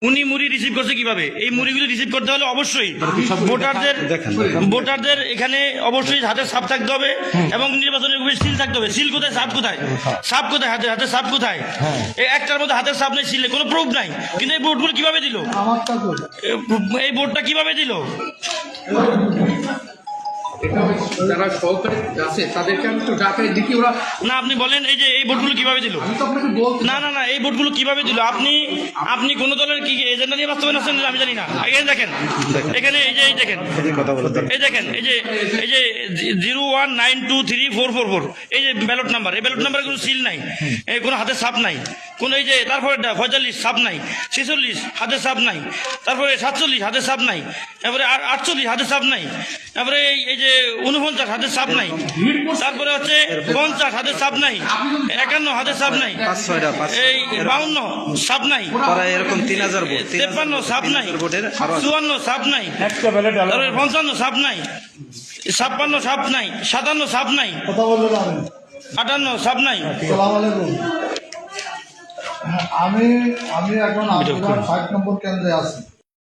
উনি মুড়ি রিসিভ করছে কিভাবে? এই মুড়িগুলি রিসিভ করতে হলে অবশ্যই ভোটারদের এখানে অবশ্যই হাতের ছাপ থাকতে হবে এবং নির্বাচনের সিল থাকতে হবে। সিল কোথায়, ছাপ কোথায়? ছাপ কোথায়? হাতের ছাপ কোথায়? একটার মধ্যে হাতের ছাপ নেই, সিলে কোনো প্রুফ নাই। কিন্তু এই ভোটগুলো কিভাবে দিল? এই ভোটটা কিভাবে দিল? যারা সহকারী আছে তাদেরকে আমি তো ডাকাই দেখি ওরা না, আপনি বলেন এই যে এই ভোটগুলো কিভাবে দিল? না না না, এই ভোটগুলো কিভাবে দিল? আপনি কোন দলের কি এজেন্ডা নিয়ে বাস্তবায়ন আছেন আমি জানি না। এখানে দেখেন, এখানে এই যে দেখেন, এই দেখেন, এই যে 01923444 এই যে ব্যালট নাম্বার, এই ব্যালট নাম্বারে কোনো সিল নাই, এই কোনো হাতের ছাপ নাই, কোন এই যে তারপরে 45 ছাপ নাই, 46 হাতের ছাপ নাই, তারপরে 47 হাতের ছাপ নাই, তারপরে 48 হাতের ছাপ নাই, তারপরে এই যে 49 হাতের ছাপ নাই, তারপরে হচ্ছে 50 হাতের ছাপ নাই, 51 হাতের ছাপ নাই, এই 52 ছাপ নাই, এরকম 3000 ভোট, 53 ছাপ নাই, 54 ছাপ নাই, তারপরে 55 ছাপ নাই, 56 ছাপ নাই, 57 ছাপ নাই, 58 ছাপ নাই। আমি এখন 5 নম্বর কেন্দ্রে আছি।